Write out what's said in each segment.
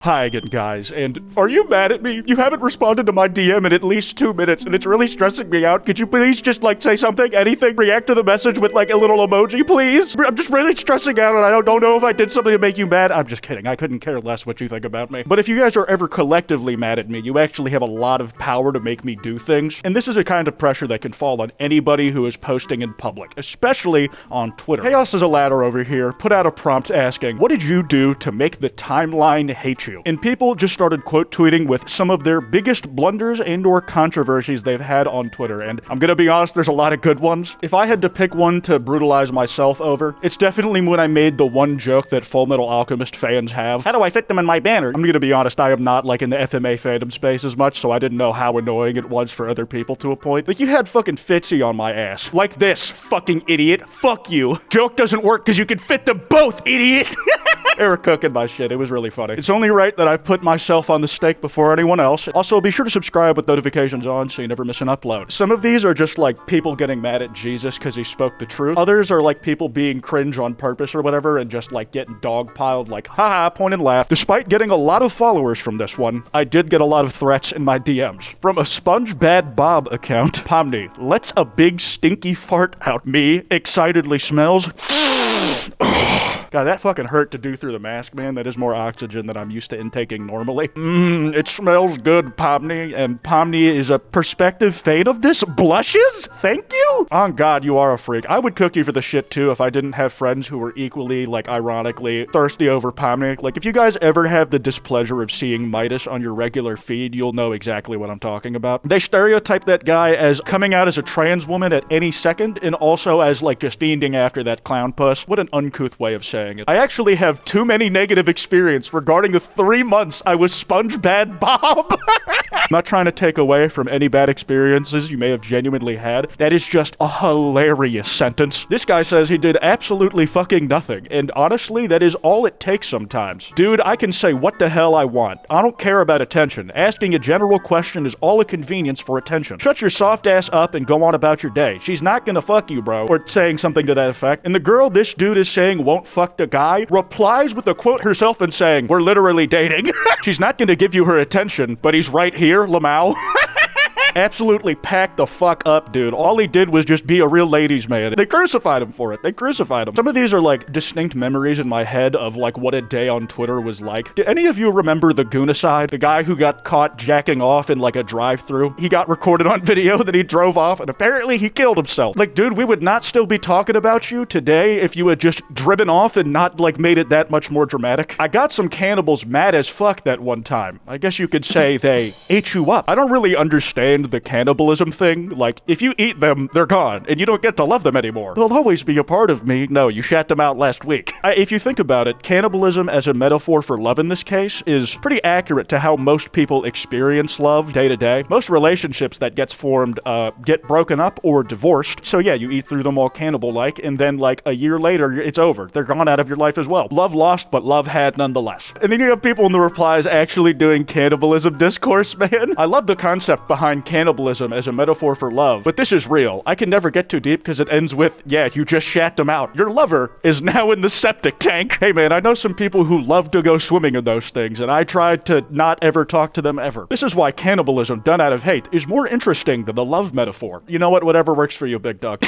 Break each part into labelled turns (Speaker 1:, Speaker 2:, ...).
Speaker 1: Hi again, guys, and are you mad at me? You haven't responded to my DM in at least 2 minutes, and it's really stressing me out. Could you please just, say something, anything? React to the message with, a little emoji, please? I'm just really stressing out, and I don't know if I did something to make you mad. I'm just kidding. I couldn't care less what you think about me. But if you guys are ever collectively mad at me, you actually have a lot of power to make me do things, and this is a kind of pressure that can fall on anybody who is posting in public, especially on Twitter. Chaos is a ladder over here put out a prompt asking, what did you do to make the timeline hate you? And people just started quote tweeting with some of their biggest blunders and or controversies they've had on Twitter, and I'm gonna be honest, there's a lot of good ones. If I had to pick one to brutalize myself over, it's definitely when I made the one joke that Full Metal Alchemist fans have. How do I fit them in my banner? I'm gonna be honest, I am not in the FMA fandom space as much, so I didn't know how annoying it was for other people to a point. You had fucking Fitzy on my ass. Like this, fucking idiot. Fuck you. Joke doesn't work because you can fit them both, idiot. They were cooking my shit. It was really funny. It's only right that I put myself on the stake before anyone else. Also, be sure to subscribe with notifications on so you never miss an upload. Some of these are just people getting mad at Jesus because he spoke the truth. Others are people being cringe on purpose or whatever and just getting dogpiled haha, point and laugh. Despite getting a lot of followers from this one, I did get a lot of threats in my DMs. From a Sponge Bad Bob account, Pomni, lets a big stinky fart out. Me, excitedly smells. God, that fucking hurt to do through the mask, man. That is more oxygen than I'm used to intaking normally. It smells good, Pomni. And Pomni is a prospective fan of this. Blushes? Thank you? Oh, God, you are a freak. I would cook you for the shit, too, if I didn't have friends who were equally, ironically, thirsty over Pomni. If you guys ever have the displeasure of seeing Midas on your regular feed, you'll know exactly what I'm talking about. They stereotype that guy as coming out as a trans woman at any second, and also as, just fiending after that clown puss. What an uncouth way of saying it. I actually have too many negative experience regarding the 3 months I was Sponge Bad Bob. I'm not trying to take away from any bad experiences you may have genuinely had. That is just a hilarious sentence. This guy says he did absolutely fucking nothing, and honestly, that is all it takes sometimes. Dude, I can say what the hell I want. I don't care about attention. Asking a general question is all a convenience for attention. Shut your soft ass up and go on about your day. She's not gonna fuck you, bro. Or saying something to that effect. And the girl this dude is saying won't fuck the guy replies with a quote herself and saying, we're literally dating. She's not gonna give you her attention, but he's right here, Lamau. Absolutely packed the fuck up, dude. All he did was just be a real ladies' man. They crucified him for it. They crucified him. Some of these are distinct memories in my head of what a day on Twitter was like. Do any of you remember the Goonacide? The guy who got caught jacking off in a drive-thru? He got recorded on video that he drove off and apparently he killed himself. Dude, we would not still be talking about you today if you had just driven off and not made it that much more dramatic. I got some cannibals mad as fuck that one time. I guess you could say they ate you up. I don't really understand the cannibalism thing. If you eat them, they're gone, and you don't get to love them anymore. They'll always be a part of me. No, you shat them out last week. If you think about it, cannibalism as a metaphor for love in this case is pretty accurate to how most people experience love day to day. Most relationships that gets formed get broken up or divorced. So yeah, you eat through them all cannibal-like, and then a year later, it's over. They're gone out of your life as well. Love lost, but love had nonetheless. And then you have people in the replies actually doing cannibalism discourse, man. I love the concept behind cannibalism as a metaphor for love, but this is real. I can never get too deep because it ends with, yeah, you just shat them out. Your lover is now in the septic tank. Hey man, I know some people who love to go swimming in those things, and I tried to not ever talk to them ever. This is why cannibalism done out of hate is more interesting than the love metaphor. You know what? Whatever works for you, big dog.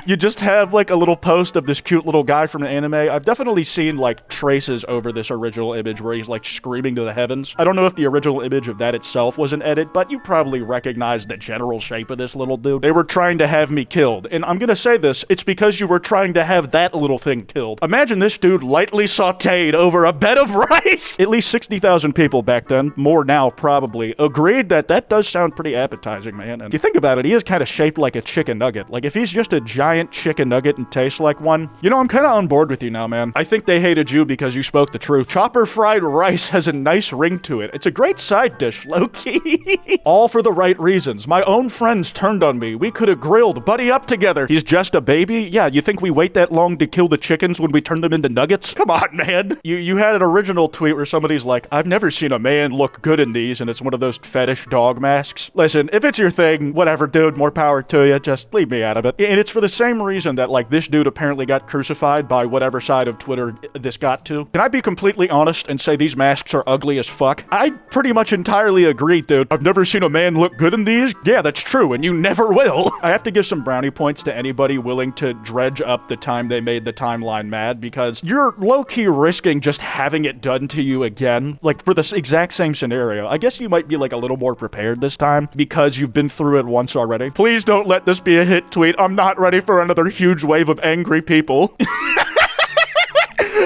Speaker 1: You just have a little post of this cute little guy from an anime. I've definitely seen traces over this original image where he's screaming to the heavens. I don't know if the original image of that itself was an edit, but you probably recognize the general shape of this little dude. They were trying to have me killed, and I'm gonna say this, it's because you were trying to have that little thing killed. Imagine this dude lightly sauteed over a bed of rice. At least 60,000 people back then, more now probably, agreed that that does sound pretty appetizing, man. And if you think about it, he is kind of shaped like a chicken nugget. If he's just a giant chicken nugget and tastes like one. You know, I'm kind of on board with you now, man. I think they hated you because you spoke the truth. Chopper fried rice has a nice ring to it. It's a great side dish, low-key. All for the right reasons. My own friends turned on me. We could have grilled Buddy up together. He's just a baby? Yeah, you think we wait that long to kill the chickens when we turn them into nuggets? Come on, man. You had an original tweet where somebody's like, I've never seen a man look good in these, and it's one of those fetish dog masks. Listen, if it's your thing, whatever, dude, more power to you. Just leave me out of it. And it's for the same same reason that, like, this dude apparently got crucified by whatever side of Twitter this got to. Can I be completely honest and say these masks are ugly as fuck? I pretty much entirely agree, dude. I've never seen a man look good in these. Yeah, that's true, and you never will. I have to give some brownie points to anybody willing to dredge up the time they made the timeline mad, because you're low-key risking just having it done to you again. Like, for this exact same scenario. I guess you might be, like, a little more prepared this time because you've been through it once already. Please don't let this be a hit tweet. I'm not ready for another huge wave of angry people.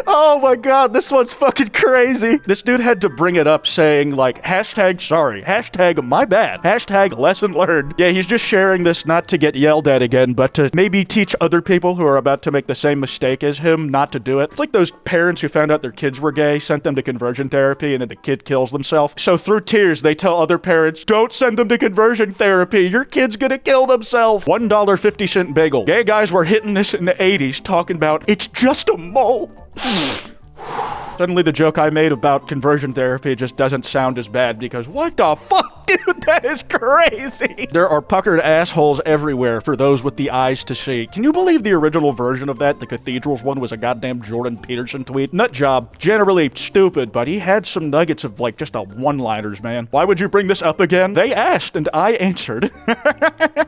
Speaker 1: Oh my god, this one's fucking crazy. This dude had to bring it up saying, like, hashtag sorry, hashtag my bad, hashtag lesson learned. Yeah, he's just sharing this not to get yelled at again, but to maybe teach other people who are about to make the same mistake as him not to do it. It's like those parents who found out their kids were gay, sent them to conversion therapy, and then the kid kills themselves. So through tears, they tell other parents, don't send them to conversion therapy, your kid's gonna kill themselves. $1.50 bagel. Gay guys were hitting this in the 80s, talking about, it's just a mole. Suddenly the joke I made about conversion therapy just doesn't sound as bad because what the fuck? Dude, that is crazy. There are puckered assholes everywhere for those with the eyes to see. Can you believe the original version of that, the Cathedrals one, was a goddamn Jordan Peterson tweet? Nut job. Generally stupid, but he had some nuggets of, like, just a one-liners, man. Why would you bring this up again? They asked, and I answered.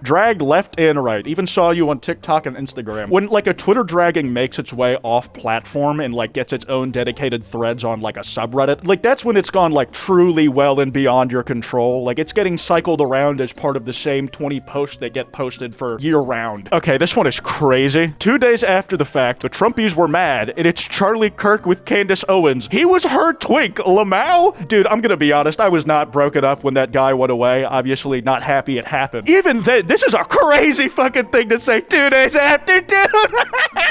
Speaker 1: Dragged left and right. Even saw you on TikTok and Instagram. When, like, a Twitter dragging makes its way off platform and, like, gets its own dedicated threads on, like, a subreddit, like, that's when it's gone, like, truly well and beyond your control. Like, it's getting cycled around as part of the same 20 posts that get posted for year-round. Okay, this one is crazy. 2 days after the fact, the Trumpies were mad, and it's Charlie Kirk with Candace Owens. He was her twink, Lamau? Dude, I'm gonna be honest, I was not broken up when that guy went away. Obviously not happy it happened. Even then, this is a crazy fucking thing to say 2 days after, dude!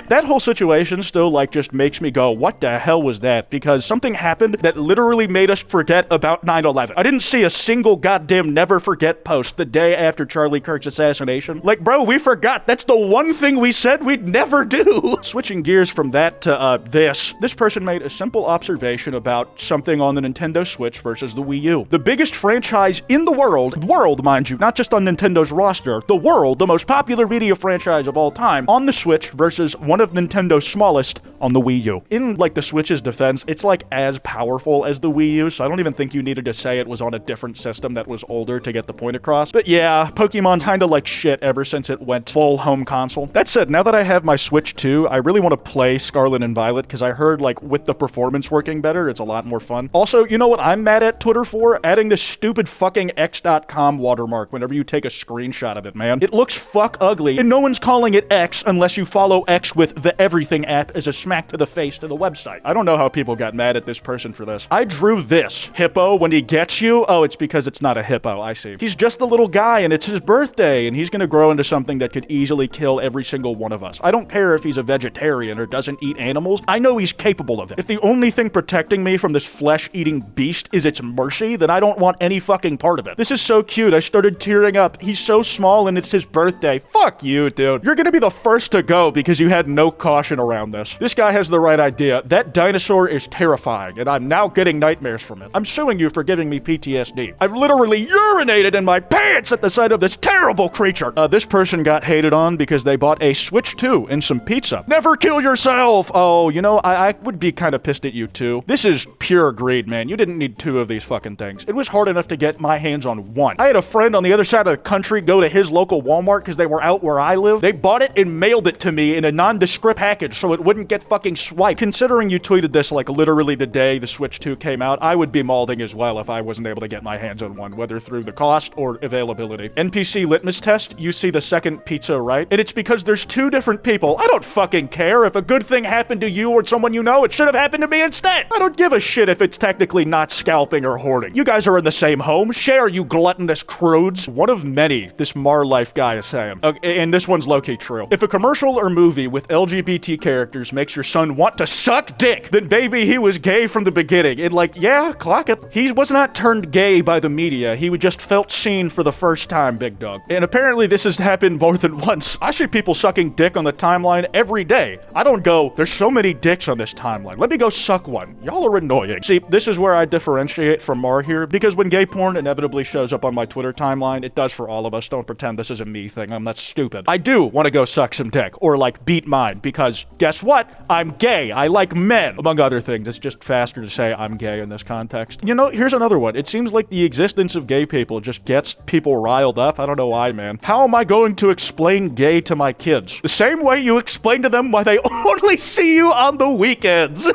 Speaker 1: That whole situation still, like, just makes me go, what the hell was that? Because something happened that literally made us forget about 9/11. I didn't see a single goddamn never forget post the day after Charlie Kirk's assassination. Like, bro, we forgot. That's the one thing we said we'd never do. Switching gears from that to, this person made a simple observation about something on the Nintendo Switch versus the Wii U. The biggest franchise in the world, mind you, not just on Nintendo's roster, the world, the most popular video franchise of all time, on the Switch versus one of Nintendo's smallest on the Wii U. In, like, the Switch's defense, it's, like, as powerful as the Wii U, so I don't even think you needed to say it was on a different system that was older to get the point across. But yeah, Pokemon's kinda like shit ever since it went full home console. That said, now that I have my Switch 2, I really want to play Scarlet and Violet, because I heard, like, with the performance working better, it's a lot more fun. Also, you know what I'm mad at Twitter for? Adding this stupid fucking X.com watermark whenever you take a screenshot of it, man. It looks fuck ugly, and no one's calling it X unless you follow X with the Everything app as a smack to the face to the website. I don't know how people got mad at this person for this. I drew this. Hippo, when he gets you? Oh, it's because it's not a hippo, I see. He's just a little guy, and it's his birthday, and he's gonna grow into something that could easily kill every single one of us. I don't care if he's a vegetarian or doesn't eat animals. I know he's capable of it. If the only thing protecting me from this flesh-eating beast is its mercy, then I don't want any fucking part of it. This is so cute. I started tearing up. He's so small, and it's his birthday. Fuck you, dude. You're gonna be the first to go because you had no caution around this. This guy has the right idea. That dinosaur is terrifying, and I'm now getting nightmares from it. I'm suing you for giving me PTSD. I've literally urinated in my pants at the sight of this terrible creature. This person got hated on because they bought a Switch 2 and some pizza. Never kill yourself! Oh, you know, I would be kind of pissed at you too. This is pure greed, man. You didn't need 2 of these fucking things. It was hard enough to get my hands on 1. I had a friend on the other side of the country go to his local Walmart because they were out where I live. They bought it and mailed it to me in a nondescript package so it wouldn't get fucking swiped. Considering you tweeted this like literally the day the Switch 2 came out, I would be malding as well if I wasn't able to get my hands on one, whether through the cost or availability. NPC litmus test, you see the second pizza, right? And it's because there's 2 different people. I don't fucking care. If a good thing happened to you or someone you know, it should have happened to me instead. I don't give a shit if it's technically not scalping or hoarding. You guys are in the same home. Share, you gluttonous crudes. One of many, this Marlife guy is saying. Okay, and this one's low-key true. If a commercial or movie with LGBT characters makes makes your son want to suck dick, then baby, he was gay from the beginning. And like, yeah, clock it. He was not turned gay by the media. He just felt seen for the first time, big dog. And apparently this has happened more than once. I see people sucking dick on the timeline every day. I don't go, there's so many dicks on this timeline. Let me go suck one. Y'all are annoying. See, this is where I differentiate from Mar here, because when gay porn inevitably shows up on my Twitter timeline, it does for all of us. Don't pretend this is a me thing. That's stupid. I do want to go suck some dick, or like beat mine, because guess what? I'm gay. I like men, among other things. It's just faster to say I'm gay in this context. You know, here's another one. It seems like the existence of gay people just gets people riled up. I don't know why, man. How am I going to explain gay to my kids? The same way you explain to them why they only see you on the weekends.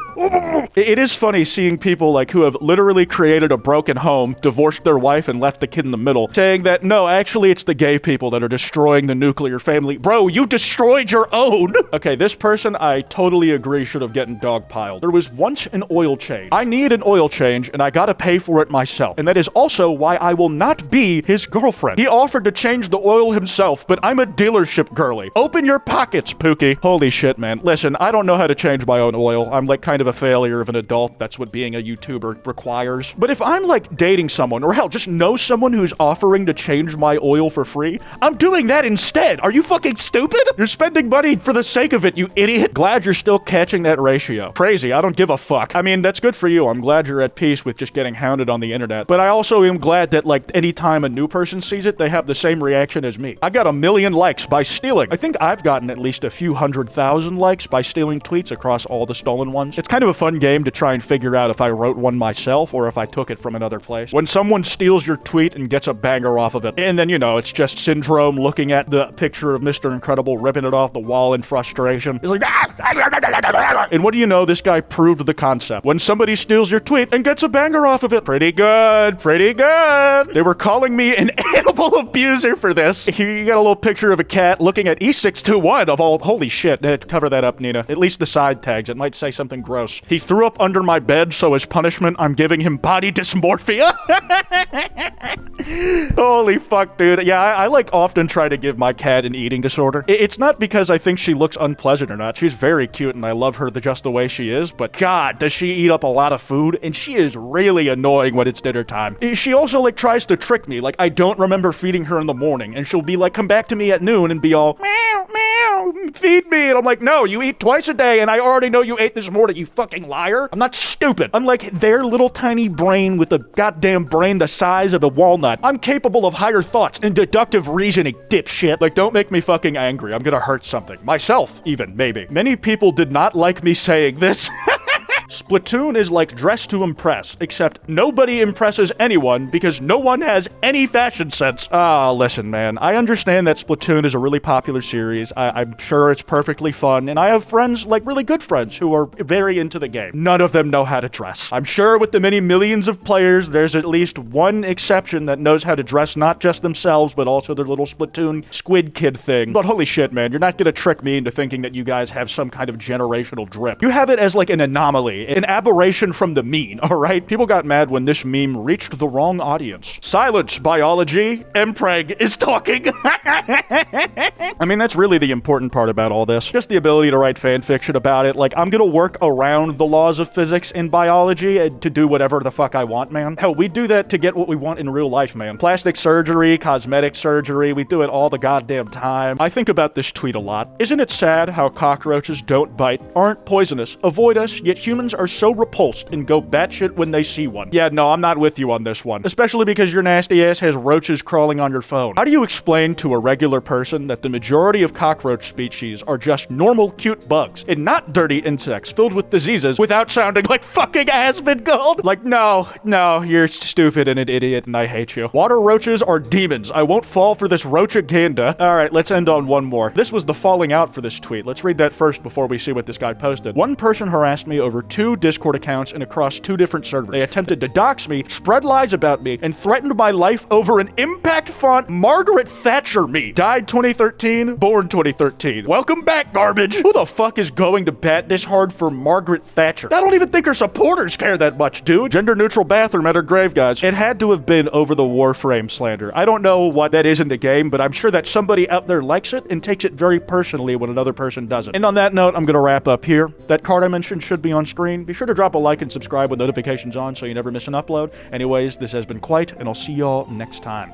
Speaker 1: It is funny seeing people like who have literally created a broken home, divorced their wife, and left the kid in the middle, saying that, no, actually it's the gay people that are destroying the nuclear family. Bro, you destroyed your own. Okay, this person I totally agree should have gotten dogpiled. There was once an oil change. I need an oil change and I gotta pay for it myself. And that is also why I will not be his girlfriend. He offered to change the oil himself, but I'm a dealership girly. Open your pockets, Pookie. Holy shit, man. Listen, I don't know how to change my own oil. I'm like kind of a failure of an adult. That's what being a YouTuber requires. But if I'm like dating someone, or hell, just know someone who's offering to change my oil for free, I'm doing that instead. Are you fucking stupid? You're spending money for the sake of it, you idiot. Glad you're still catching that ratio. Crazy. I don't give a fuck. I mean, that's good for you. I'm glad you're at peace with just getting hounded on the internet. But I also am glad that like anytime a new person sees it, they have the same reaction as me. I got 1 million likes by stealing. I think I've gotten at least a few 100,000 likes by stealing tweets across all the stolen ones. It's kind of a fun game to try and figure out if I wrote one myself or if I took it from another place. When someone steals your tweet and gets a banger off of it, and then, you know, it's just Syndrome looking at the picture of Mr. Incredible ripping it off the wall in frustration. He's like, ah! And what do you know? This guy proved the concept. When somebody steals your tweet and gets a banger off of it, pretty good, pretty good. They were calling me an animal abuser for this. Here you got a little picture of a cat looking at E621 of all, holy shit. Cover that up, Nina. At least the side tags. It might say something gross. He threw up under my bed, so as punishment, I'm giving him body dysmorphia. Holy fuck, dude. Yeah, I like often try to give my cat an eating disorder. It's not because I think she looks unpleasant or not. She's very cute and I love her just the way she is, but God, does she eat up a lot of food? And she is really annoying when it's dinner time. She also like tries to trick me. Like I don't remember feeding her in the morning and she'll be like, come back to me at noon and be all, meow, meow, feed me. And I'm like, no, you eat twice a day and I already know you ate this morning, you fucking liar. I'm not stupid. Unlike their little tiny brain with a goddamn brain the size of a walnut, I'm capable of higher thoughts and deductive reasoning, dipshit. Like, don't make me fucking angry. I'm gonna hurt something. Myself, even, maybe. Many people did not like me saying this. Splatoon is like Dress to Impress, except nobody impresses anyone because no one has any fashion sense. Listen, man, I understand that Splatoon is a really popular series. I'm sure it's perfectly fun, and I have friends, like really good friends, who are very into the game. None of them know how to dress. I'm sure with the many millions of players, there's at least one exception that knows how to dress not just themselves, but also their little Splatoon squid kid thing. But holy shit, man, you're not gonna trick me into thinking that you guys have some kind of generational drip. You have it as like an anomaly. An aberration from the mean, alright? People got mad when this meme reached the wrong audience. Silence, biology. Mpreg is talking. I mean, that's really the important part about all this. Just the ability to write fan fiction about it. Like, I'm gonna work around the laws of physics in biology to do whatever the fuck I want, man. Hell, we do that to get what we want in real life, man. Plastic surgery, cosmetic surgery, we do it all the goddamn time. I think about this tweet a lot. Isn't it sad how cockroaches don't bite, aren't poisonous, avoid us, yet humans are so repulsed and go batshit when they see one? Yeah, no, I'm not with you on this one. Especially because your nasty ass has roaches crawling on your phone. How do you explain to a regular person that the majority of cockroach species are just normal, cute bugs and not dirty insects filled with diseases without sounding like fucking Asmongold? Like, no, you're stupid and an idiot and I hate you. Water roaches are demons. I won't fall for this roachaganda. Alright, let's end on one more. This was the falling out for this tweet. Let's read that first before we see what this guy posted. One person harassed me over 2 2 Discord accounts and across 2 different servers. They attempted to dox me, spread lies about me, and threatened my life over an impact font Margaret Thatcher me. Died 2013, born 2013. Welcome back, garbage. Who the fuck is going to bat this hard for Margaret Thatcher? I don't even think her supporters care that much, dude. Gender neutral bathroom at her grave, guys. It had to have been over the Warframe slander. I don't know what that is in the game, but I'm sure that somebody out there likes it and takes it very personally when another person doesn't. And on that note, I'm gonna wrap up here. That card I mentioned should be on screen. Be sure to drop a like and subscribe with notifications on so you never miss an upload. Anyways, this has been Kwite, and I'll see y'all next time.